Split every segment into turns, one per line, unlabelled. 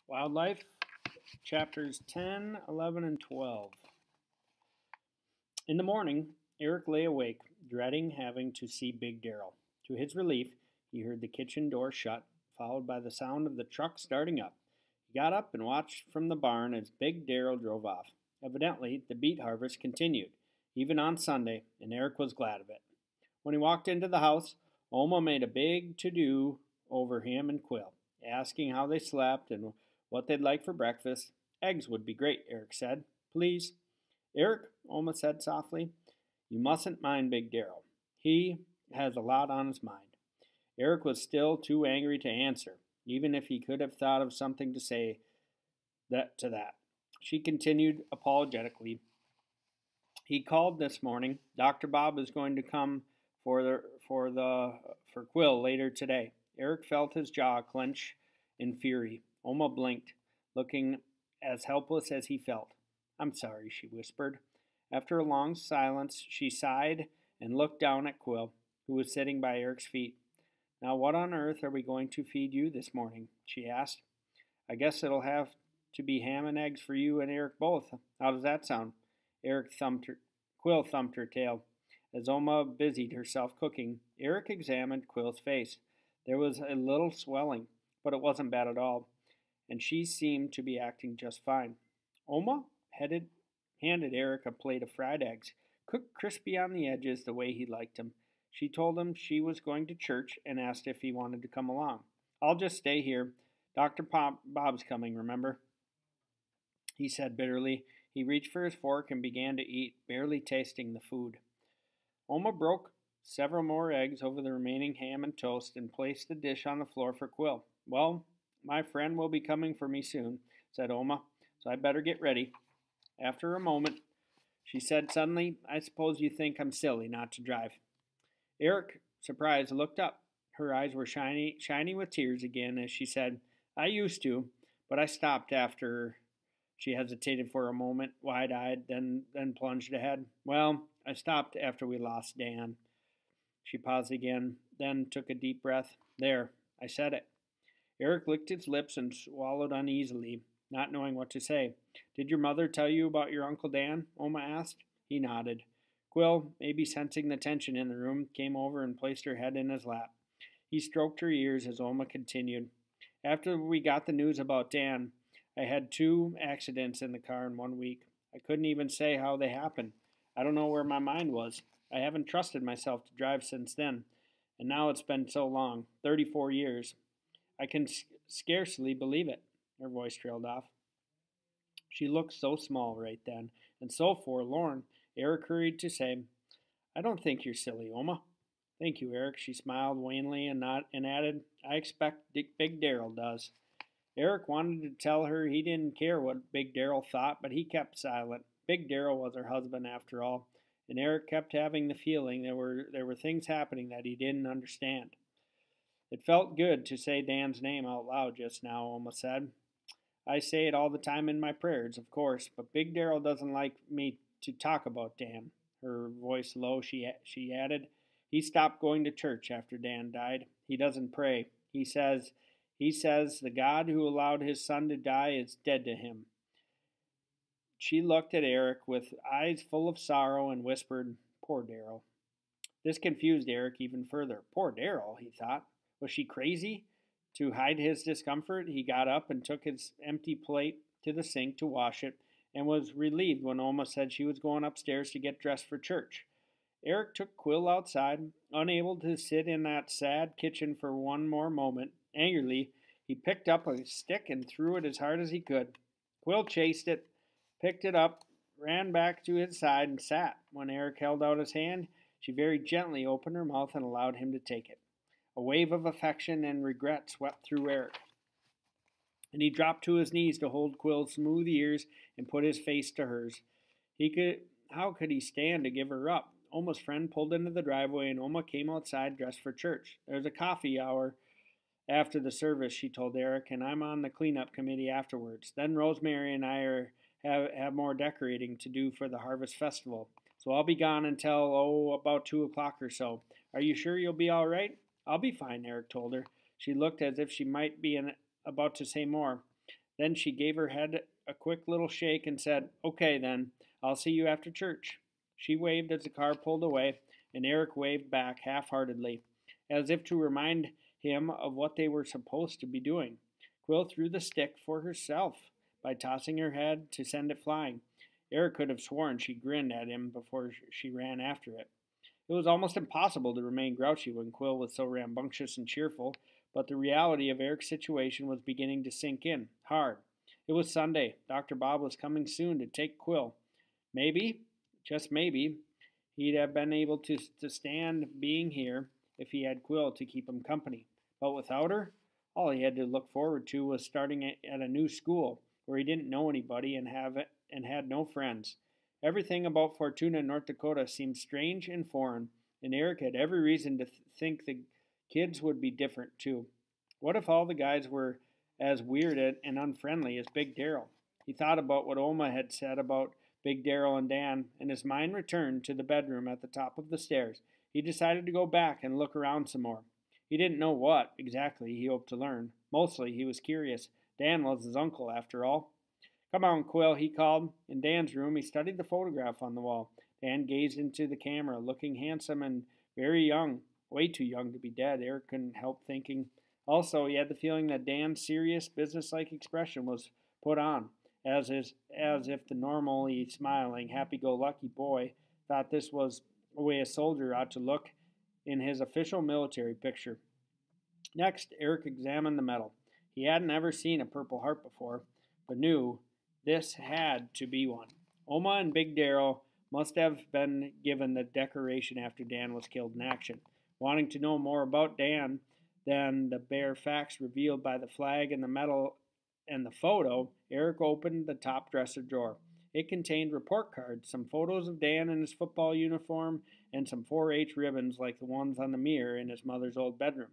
Wildlife, chapters 10, 11, and 12. In the morning, Eric lay awake, dreading having to see Big Darrell. To his relief, he heard the kitchen door shut, followed by the sound of the truck starting up. He got up and watched from the barn as Big Darrell drove off. Evidently, the beet harvest continued, even on Sunday, and Eric was glad of it. When he walked into the house, Oma made a big to-do over him and Quill, asking how they slept and what they'd like for breakfast. Eggs would be great, Eric said. Please. Eric, Oma said softly, you mustn't mind Big Darrell. He has a lot on his mind. Eric was still too angry to answer, even if he could have thought of something to say to that. She continued apologetically. He called this morning. Dr. Bob is going to come for Quill later today. Eric felt his jaw clench in fury. Oma blinked, looking as helpless as he felt. I'm sorry, she whispered. After a long silence, she sighed and looked down at Quill, who was sitting by Eric's feet. Now, what on earth are we going to feed you this morning? She asked. I guess it'll have to be ham and eggs for you and Eric both. How does that sound? Quill thumped her tail. As Oma busied herself cooking, Eric examined Quill's face. There was a little swelling, but it wasn't bad at all, and she seemed to be acting just fine. Oma handed Eric a plate of fried eggs, cooked crispy on the edges the way he liked them. She told him she was going to church and asked if he wanted to come along. I'll just stay here. Dr. Bob's coming, remember? He said bitterly. He reached for his fork and began to eat, barely tasting the food. Oma broke several more eggs over the remaining ham and toast and placed the dish on the floor for Quill. Well, my friend will be coming for me soon, said Oma, so I better get ready. After a moment, she said suddenly, I suppose you think I'm silly not to drive. Eric, surprised, looked up. Her eyes were shiny with tears again as she said, I used to, but I stopped after. She hesitated for a moment, wide-eyed, then plunged ahead. Well, I stopped after we lost Dan. She paused again, then took a deep breath. There, I said it. Eric licked his lips and swallowed uneasily, not knowing what to say. Did your mother tell you about your Uncle Dan? Oma asked. He nodded. Quill, maybe sensing the tension in the room, came over and placed her head in his lap. He stroked her ears as Oma continued. After we got the news about Dan, I had 2 accidents in the car in 1 week. I couldn't even say how they happened. I don't know where my mind was. I haven't trusted myself to drive since then, and now it's been so long, 34 years. I can scarcely believe it. Her voice trailed off. She looked so small right then, and so forlorn. Eric hurried to say, I don't think you're silly, Oma. Thank you, Eric. She smiled wanly and added, I expect Big Darrell does. Eric wanted to tell her he didn't care what Big Darrell thought, but he kept silent. Big Darrell was her husband after all, and Eric kept having the feeling there were things happening that he didn't understand. It felt good to say Dan's name out loud just now, Oma said. I say it all the time in my prayers, of course, but Big Darrell doesn't like me to talk about Dan. Her voice low, she added. He stopped going to church after Dan died. He doesn't pray. He says the God who allowed his son to die is dead to him. She looked at Eric with eyes full of sorrow and whispered, Poor Darrell. This confused Eric even further. Poor Darrell, he thought. Was she crazy? To hide his discomfort, he got up and took his empty plate to the sink to wash it and was relieved when Oma said she was going upstairs to get dressed for church. Eric took Quill outside, unable to sit in that sad kitchen for one more moment. Angrily, he picked up a stick and threw it as hard as he could. Quill chased it, picked it up, ran back to his side, and sat. When Eric held out his hand, she very gently opened her mouth and allowed him to take it. A wave of affection and regret swept through Eric, and he dropped to his knees to hold Quill's smooth ears and put his face to hers. How could he stand to give her up? Oma's friend pulled into the driveway, and Oma came outside dressed for church. There's a coffee hour after the service, she told Eric, and I'm on the cleanup committee afterwards. Then Rosemary and I have more decorating to do for the Harvest Festival, so I'll be gone until, about 2 o'clock or so. Are you sure you'll be all right? I'll be fine, Eric told her. She looked as if she might be about to say more, Then she gave her head a quick little shake and said, "Okay, then, I'll see you after church." She waved as the car pulled away, and Eric waved back half-heartedly, as if to remind him of what they were supposed to be doing. Quill threw the stick for herself by tossing her head to send it flying. Eric could have sworn she grinned at him before she ran after it. It was almost impossible to remain grouchy when Quill was so rambunctious and cheerful, but the reality of Eric's situation was beginning to sink in, hard. It was Sunday. Dr. Bob was coming soon to take Quill. Maybe, just maybe, he'd have been able to stand being here if he had Quill to keep him company. But without her, all he had to look forward to was starting at a new school where he didn't know anybody and had no friends. Everything about Fortuna, North Dakota seemed strange and foreign, and Eric had every reason to think the kids would be different too. What if all the guys were as weird and unfriendly as Big Darrell? He thought about what Oma had said about Big Darrell and Dan, and his mind returned to the bedroom at the top of the stairs. He decided to go back and look around some more. He didn't know what, exactly, he hoped to learn. Mostly, he was curious. Dan was his uncle, after all. "Come on, Quill," he called. In Dan's room, he studied the photograph on the wall. Dan gazed into the camera, looking handsome and very young. Way too young to be dead, Eric couldn't help thinking. Also, he had the feeling that Dan's serious, businesslike expression was put on, as if the normally smiling, happy-go-lucky boy thought this was the way a soldier ought to look in his official military picture. Next, Eric examined the medal. He hadn't ever seen a Purple Heart before, but knew this had to be one. Oma and Big Darrell must have been given the decoration after Dan was killed in action. Wanting to know more about Dan than the bare facts revealed by the flag and the medal and the photo, Eric opened the top dresser drawer. It contained report cards, some photos of Dan in his football uniform, and some 4-H ribbons like the ones on the mirror in his mother's old bedroom.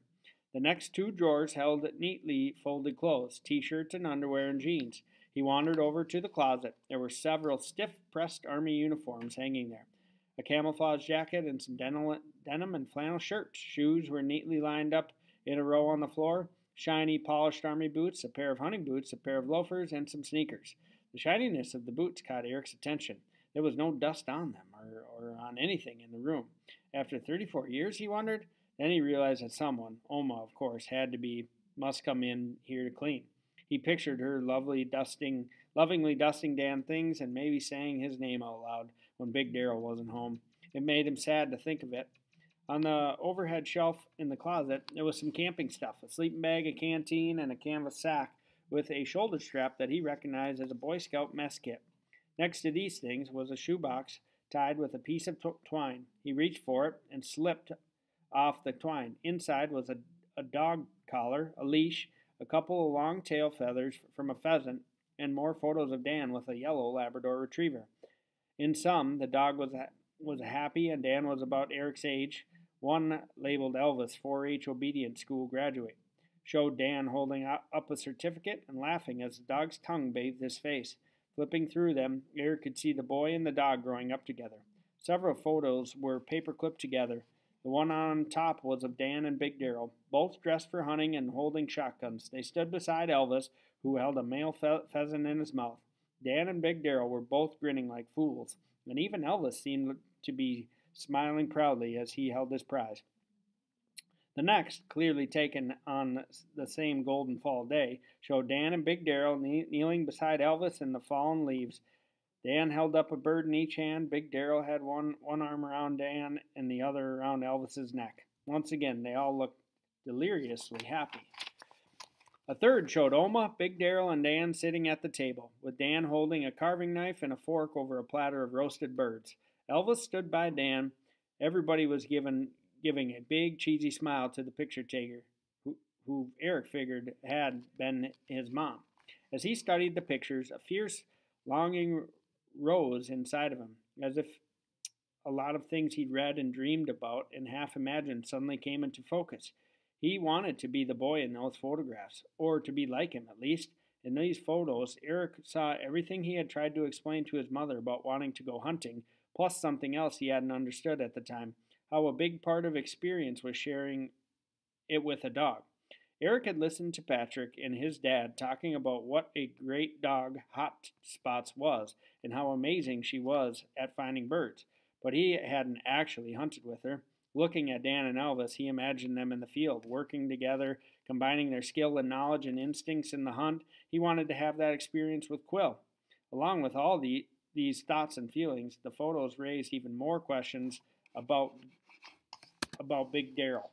The next two drawers held neatly folded clothes, t-shirts and underwear and jeans. He wandered over to the closet. There were several stiff-pressed army uniforms hanging there, a camouflage jacket and some denim and flannel shirts. Shoes were neatly lined up in a row on the floor, shiny, polished army boots, a pair of hunting boots, a pair of loafers, and some sneakers. The shininess of the boots caught Eric's attention. There was no dust on them or on anything in the room. After 34 years, he wondered. Then he realized that someone, Oma of course, must come in here to clean. He pictured her lovingly dusting Dan things and maybe saying his name out loud when Big Darrell wasn't home. It made him sad to think of it. On the overhead shelf in the closet, there was some camping stuff, a sleeping bag, a canteen, and a canvas sack with a shoulder strap that he recognized as a Boy Scout mess kit. Next to these things was a shoebox tied with a piece of twine. He reached for it and slipped off the twine. Inside was a dog collar, a leash, a couple of long tail feathers from a pheasant, and more photos of Dan with a yellow Labrador retriever. In some, the dog was happy and Dan was about Eric's age. One, labeled Elvis, 4-H obedient school graduate, showed Dan holding up a certificate and laughing as the dog's tongue bathed his face. Flipping through them, Eric could see the boy and the dog growing up together. Several photos were paper-clipped together. The one on top was of Dan and Big Darrell, both dressed for hunting and holding shotguns. They stood beside Elvis, who held a male pheasant in his mouth. Dan and Big Darrell were both grinning like fools, and even Elvis seemed to be smiling proudly as he held his prize. The next, clearly taken on the same golden fall day, showed Dan and Big Darrell kneeling beside Elvis in the fallen leaves. Dan held up a bird in each hand. Big Darrell had one arm around Dan and the other around Elvis's neck. Once again, they all looked deliriously happy. A third showed Oma, Big Darrell, and Dan sitting at the table, with Dan holding a carving knife and a fork over a platter of roasted birds. Elvis stood by Dan. Everybody was giving a big, cheesy smile to the picture taker, who Eric figured had been his mom. As he studied the pictures, a fierce longing rose inside of him, as if a lot of things he'd read and dreamed about and half imagined suddenly came into focus. He wanted to be the boy in those photographs, or to be like him at least. In these photos, Eric saw everything he had tried to explain to his mother about wanting to go hunting, plus something else he hadn't understood at the time, how a big part of experience was sharing it with a dog. Eric had listened to Patrick and his dad talking about what a great dog Hot Spots was and how amazing she was at finding birds, but he hadn't actually hunted with her. Looking at Dan and Elvis, he imagined them in the field, working together, combining their skill and knowledge and instincts in the hunt. He wanted to have that experience with Quill. Along with all these thoughts and feelings, the photos raised even more questions about Big Darrell.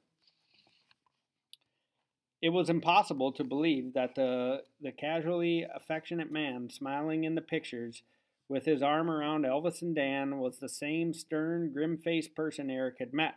It was impossible to believe that the casually affectionate man smiling in the pictures with his arm around Elvis and Dan was the same stern, grim-faced person Eric had met.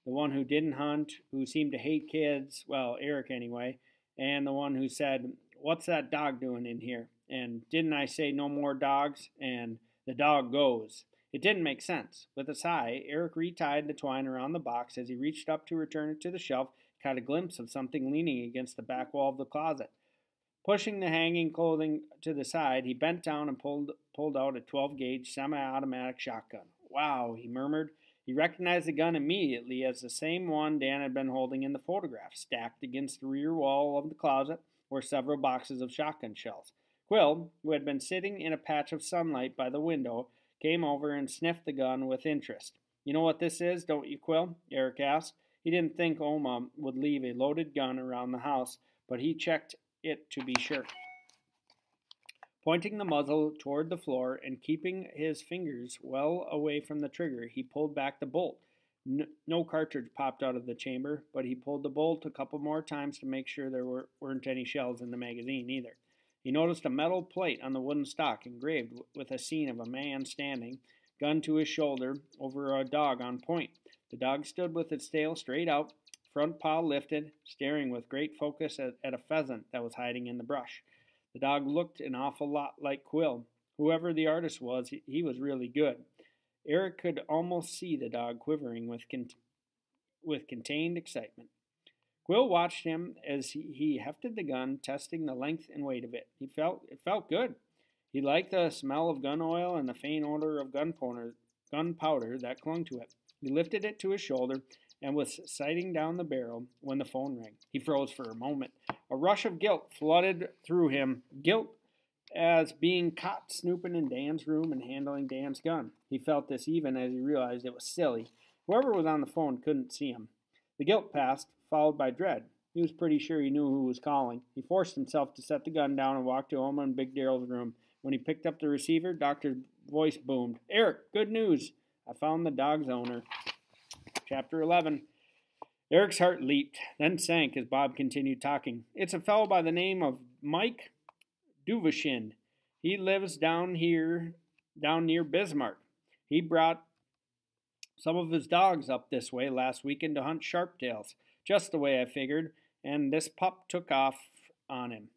The one who didn't hunt, who seemed to hate kids, well, Eric anyway, and the one who said, "What's that dog doing in here?" And "Didn't I say no more dogs?" And "The dog goes." It didn't make sense. With a sigh, Eric retied the twine around the box. As he reached up to return it to the shelf, he caught a glimpse of something leaning against the back wall of the closet. Pushing the hanging clothing to the side, he bent down and pulled out a 12-gauge semi-automatic shotgun. "Wow," he murmured. He recognized the gun immediately as the same one Dan had been holding in the photograph. Stacked against the rear wall of the closet were several boxes of shotgun shells. Quill, who had been sitting in a patch of sunlight by the window, came over and sniffed the gun with interest. "You know what this is, don't you, Quill?" Eric asked. He didn't think Oma would leave a loaded gun around the house, but he checked it to be sure. Pointing the muzzle toward the floor and keeping his fingers well away from the trigger, he pulled back the bolt. No cartridge popped out of the chamber, but he pulled the bolt a couple more times to make sure there weren't any shells in the magazine either. He noticed a metal plate on the wooden stock engraved with a scene of a man standing, gun to his shoulder, over a dog on point. The dog stood with its tail straight out, front paw lifted, staring with great focus at a pheasant that was hiding in the brush. The dog looked an awful lot like Quill. Whoever the artist was, he was really good. Eric could almost see the dog quivering with contained excitement. Quill watched him as he hefted the gun, testing the length and weight of it. It felt good. He liked the smell of gun oil and the faint odor of gunpowder that clung to it. He lifted it to his shoulder and was sighting down the barrel when the phone rang. He froze for a moment. A rush of guilt flooded through him. Guilt as being caught snooping in Dan's room and handling Dan's gun. He felt this even as he realized it was silly. Whoever was on the phone couldn't see him. The guilt passed, followed by dread. He was pretty sure he knew who was calling. He forced himself to set the gun down and walk to Oma and Big Darrell's room. When he picked up the receiver, Doctor's voice boomed. "Eric, good news. I found the dog's owner." Chapter 11. Eric's heart leaped, then sank as Bob continued talking. "It's a fellow by the name of Mike Duvashin. He lives down near Bismarck. He brought some of his dogs up this way last weekend to hunt sharptails, just the way I figured, and this pup took off on him.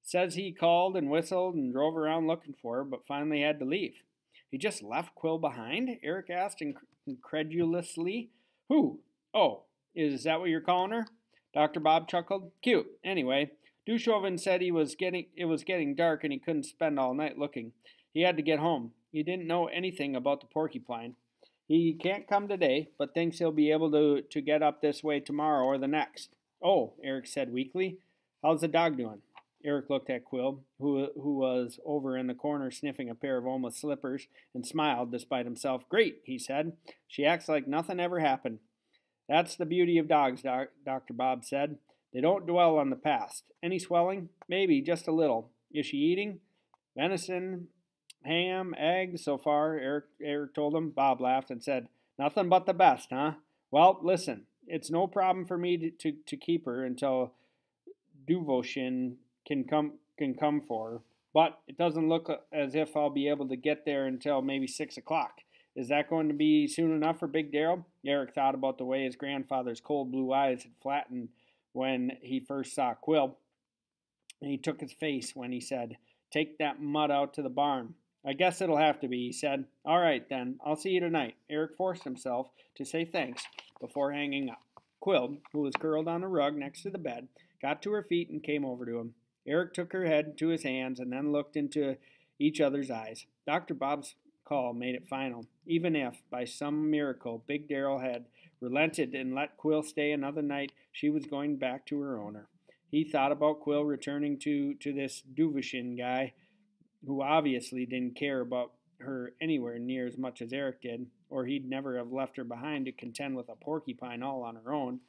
Says he called and whistled and drove around looking for her, but finally had to leave." "He just left Quill behind?" Eric asked incredulously. "Who? Oh, is that what you're calling her?" Dr. Bob chuckled. "Cute. Anyway, Dushovin said it was getting dark and he couldn't spend all night looking. He had to get home. He didn't know anything about the porcupine. He can't come today, but thinks he'll be able to get up this way tomorrow or the next." "Oh," Eric said weakly. "How's the dog doing?" Eric looked at Quill, who was over in the corner sniffing a pair of Oma's slippers, and smiled despite himself. "Great," he said. "She acts like nothing ever happened." "That's the beauty of dogs," Dr. Bob said. "They don't dwell on the past. Any swelling?" "Maybe, just a little." "Is she eating?" "Venison, ham, eggs so far," Eric told him. Bob laughed and said, "Nothing but the best, huh? Well, listen, it's no problem for me to keep her until Duvoshin can come for her, but it doesn't look as if I'll be able to get there until maybe 6 o'clock. Is that going to be soon enough for Big Darrell?" Eric thought about the way his grandfather's cold blue eyes had flattened when he first saw Quill, and he took his face when he said, "Take that mutt out to the barn." "I guess it'll have to be," he said. "All right, then. I'll see you tonight." Eric forced himself to say thanks before hanging up. Quill, who was curled on a rug next to the bed, got to her feet and came over to him. Eric took her head to his hands and then looked into each other's eyes. Dr. Bob's call made it final. Even if, by some miracle, Big Darrell had relented and let Quill stay another night, she was going back to her owner. He thought about Quill returning to this Duvashin guy, who obviously didn't care about her anywhere near as much as Eric did, or he'd never have left her behind to contend with a porcupine all on her own.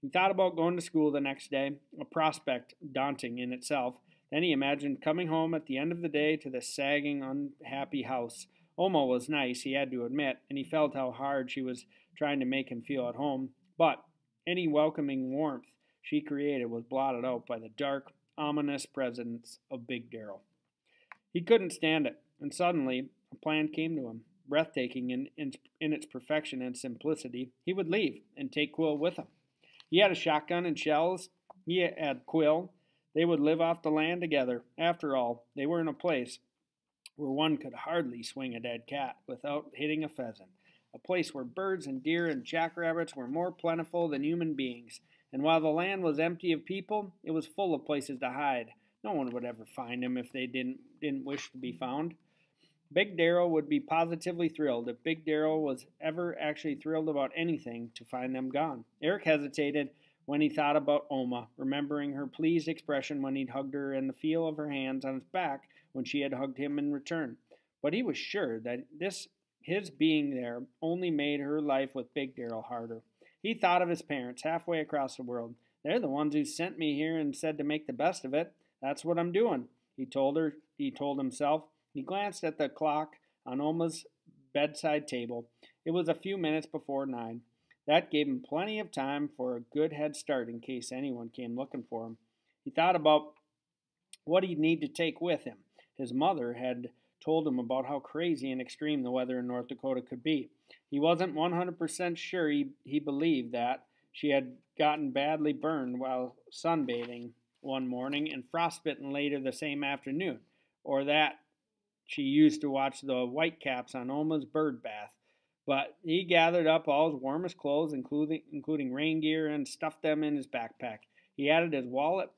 He thought about going to school the next day, a prospect daunting in itself. Then he imagined coming home at the end of the day to the sagging, unhappy house. Oma was nice, he had to admit, and he felt how hard she was trying to make him feel at home. But any welcoming warmth she created was blotted out by the dark, ominous presence of Big Darrell. He couldn't stand it, and suddenly a plan came to him. Breathtaking in its perfection and simplicity, he would leave and take Quill with him. He had a shotgun and shells. He had Quill. They would live off the land together. After all, they were in a place where one could hardly swing a dead cat without hitting a pheasant, a place where birds and deer and jackrabbits were more plentiful than human beings. And while the land was empty of people, it was full of places to hide. No one would ever find him if they didn't wish to be found. Big Darrell would be positively thrilled, if Big Darrell was ever actually thrilled about anything, to find them gone. Eric hesitated when he thought about Oma, remembering her pleased expression when he'd hugged her and the feel of her hands on his back when she had hugged him in return. But he was sure that his being there only made her life with Big Darrell harder. He thought of his parents halfway across the world. They're the ones who sent me here and said to make the best of it. That's what I'm doing, he told himself. He glanced at the clock on Oma's bedside table. It was a few minutes before 9. That gave him plenty of time for a good head start in case anyone came looking for him. He thought about what he'd need to take with him. His mother had told him about how crazy and extreme the weather in North Dakota could be. He wasn't 100% sure he believed that. She had gotten badly burned while sunbathing one morning and frostbitten later the same afternoon, or that she used to watch the whitecaps on Oma's bird bath. But he gathered up all his warmest clothes, including rain gear, and stuffed them in his backpack. He added his wallet,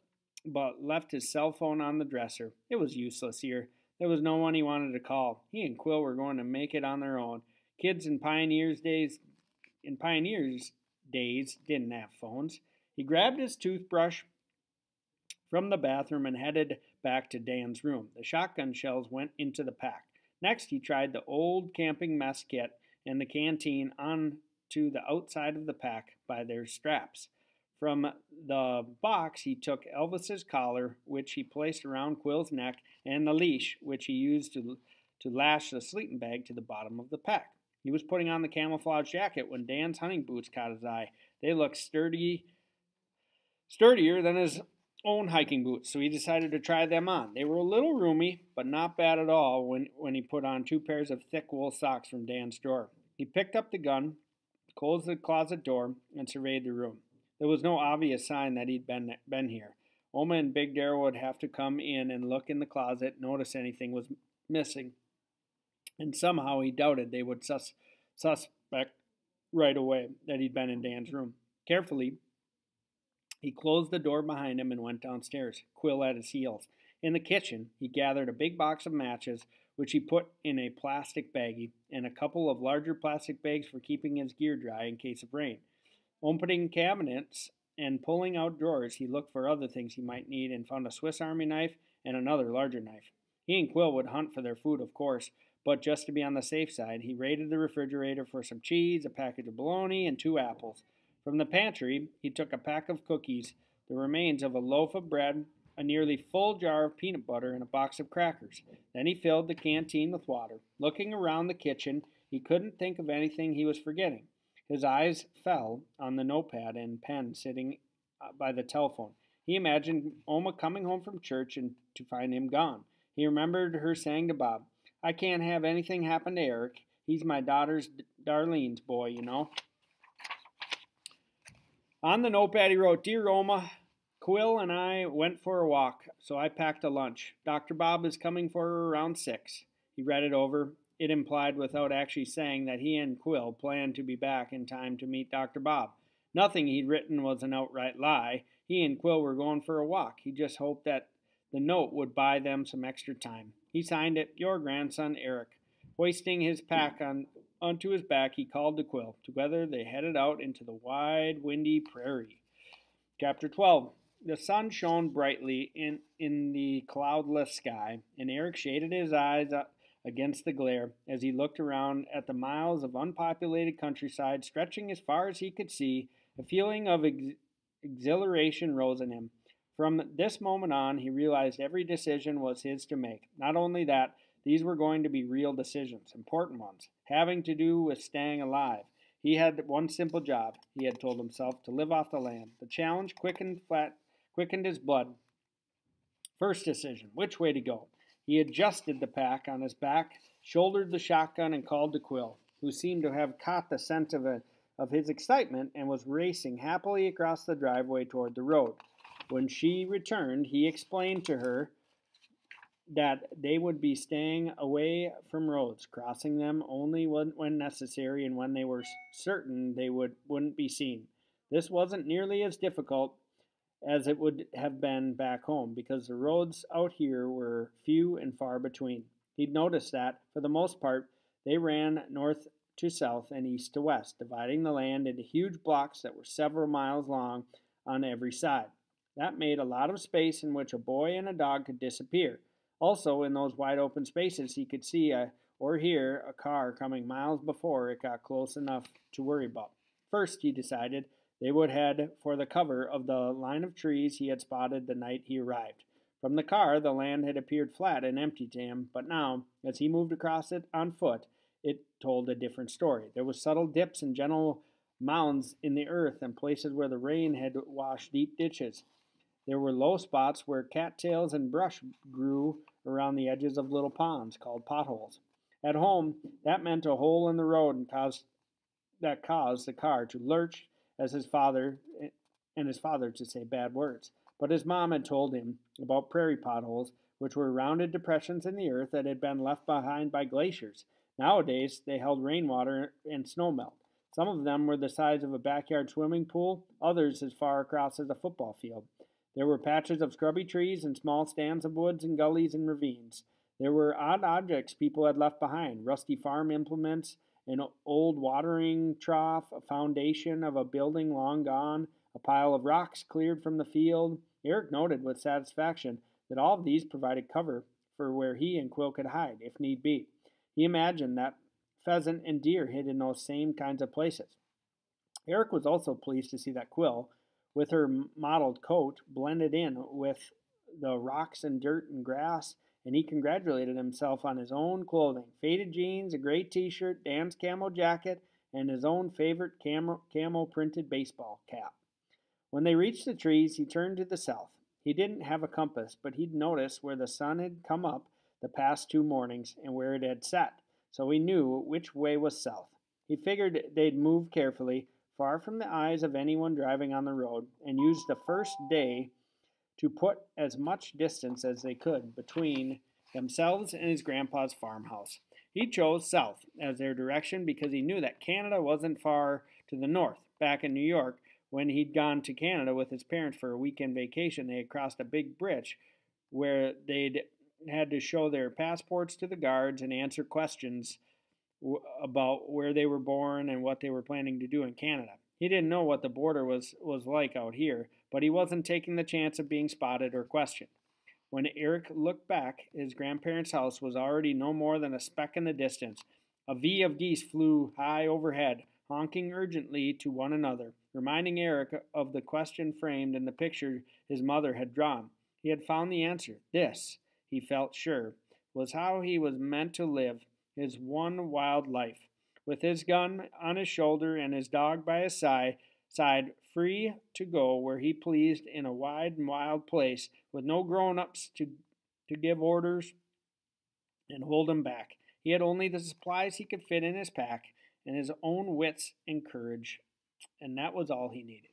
but left his cell phone on the dresser. It was useless here. There was no one he wanted to call. He and Quill were going to make it on their own. Kids in Pioneers days didn't have phones. He grabbed his toothbrush from the bathroom and headed back to Dan's room. The shotgun shells went into the pack. Next, he tried the old camping mess kit and the canteen onto the outside of the pack by their straps. From the box, he took Elvis's collar, which he placed around Quill's neck, and the leash, which he used to lash the sleeping bag to the bottom of the pack. He was putting on the camouflage jacket when Dan's hunting boots caught his eye. They looked sturdier than his own hiking boots, so he decided to try them on. They were a little roomy, but not bad at all when he put on 2 pairs of thick wool socks from Dan's drawer. He picked up the gun, closed the closet door, and surveyed the room. There was no obvious sign that he'd been here. Oma and Big Darrell would have to come in and look in the closet, notice anything was missing. And somehow he doubted they would suspect right away that he'd been in Dan's room. Carefully, he closed the door behind him and went downstairs, Quill at his heels. In the kitchen, he gathered a big box of matches, which he put in a plastic baggie, and a couple of larger plastic bags for keeping his gear dry in case of rain. Opening cabinets and pulling out drawers, he looked for other things he might need and found a Swiss Army knife and another larger knife. He and Quill would hunt for their food, of course, but just to be on the safe side, he raided the refrigerator for some cheese, a package of bologna, and 2 apples. From the pantry, he took a pack of cookies, the remains of a loaf of bread, a nearly full jar of peanut butter, and a box of crackers. Then he filled the canteen with water. Looking around the kitchen, he couldn't think of anything he was forgetting. His eyes fell on the notepad and pen sitting by the telephone. He imagined Oma coming home from church and to find him gone. He remembered her saying to Bob, "I can't have anything happen to Eric. He's my daughter's Darlene's boy, you know." On the notepad he wrote, "Dear Oma, Quill and I went for a walk, so I packed a lunch. Dr. Bob is coming for her around 6. He read it over. It implied, without actually saying, that he and Quill planned to be back in time to meet Dr. Bob. Nothing he'd written was an outright lie. He and Quill were going for a walk. He just hoped that the note would buy them some extra time. He signed it, Your grandson, Eric. Hoisting his pack onto his back, he called to Quill. Together they headed out into the wide, windy prairie. Chapter 12. The sun shone brightly in the cloudless sky, and Eric shaded his eyes against the glare as he looked around at the miles of unpopulated countryside stretching as far as he could see. A feeling of exhilaration rose in him. From this moment on, he realized every decision was his to make. Not only that, these were going to be real decisions, important ones, having to do with staying alive. He had one simple job, he had told himself, to live off the land. The challenge quickened his blood. First decision, which way to go? He adjusted the pack on his back, shouldered the shotgun, and called to Quill, who seemed to have caught the scent of his excitement and was racing happily across the driveway toward the road. When she returned, he explained to her that they would be staying away from roads, crossing them only when necessary and when they were certain they wouldn't be seen. This wasn't nearly as difficult as it would have been back home, because the roads out here were few and far between. He'd noticed that, for the most part, they ran north to south and east to west, dividing the land into huge blocks that were several miles long on every side. That made a lot of space in which a boy and a dog could disappear. Also, in those wide open spaces, he could see or hear a car coming miles before it got close enough to worry about. First, he decided, they would head for the cover of the line of trees he had spotted the night he arrived. From the car, the land had appeared flat and empty to him, but now, as he moved across it on foot, it told a different story. There were subtle dips and gentle mounds in the earth and places where the rain had washed deep ditches. There were low spots where cattails and brush grew around the edges of little ponds called potholes. At home, that meant a hole in the road and caused the car to lurch as his father to say bad words. But his mom had told him about prairie potholes, which were rounded depressions in the earth that had been left behind by glaciers. Nowadays, they held rainwater and snowmelt. Some of them were the size of a backyard swimming pool, others as far across as a football field. There were patches of scrubby trees and small stands of woods and gullies and ravines. There were odd objects people had left behind, rusty farm implements, an old watering trough, a foundation of a building long gone, a pile of rocks cleared from the field. Eric noted with satisfaction that all of these provided cover for where he and Quill could hide, if need be. He imagined that pheasant and deer hid in those same kinds of places. Eric was also pleased to see that Quill, with her mottled coat, blended in with the rocks and dirt and grass, and he congratulated himself on his own clothing, faded jeans, a gray t-shirt, Dan's camo jacket, and his own favorite camo-printed baseball cap. When they reached the trees, he turned to the south. He didn't have a compass, but he'd noticed where the sun had come up the past 2 mornings and where it had set, so he knew which way was south. He figured they'd move carefully, far from the eyes of anyone driving on the road, and used the first day to put as much distance as they could between themselves and his grandpa's farmhouse. He chose south as their direction because he knew that Canada wasn't far to the north. Back in New York, when he'd gone to Canada with his parents for a weekend vacation, they had crossed a big bridge where they'd had to show their passports to the guards and answer questions about where they were born and what they were planning to do in Canada. He didn't know what the border was like out here, but he wasn't taking the chance of being spotted or questioned. When Eric looked back, his grandparents' house was already no more than a speck in the distance. A V of geese flew high overhead, honking urgently to one another, reminding Eric of the question framed in the picture his mother had drawn. He had found the answer. This, he felt sure, was how he was meant to live his one wild life, with his gun on his shoulder and his dog by his side, free to go where he pleased in a wide and wild place, with no grown-ups to give orders and hold him back. He had only the supplies he could fit in his pack and his own wits and courage, and that was all he needed.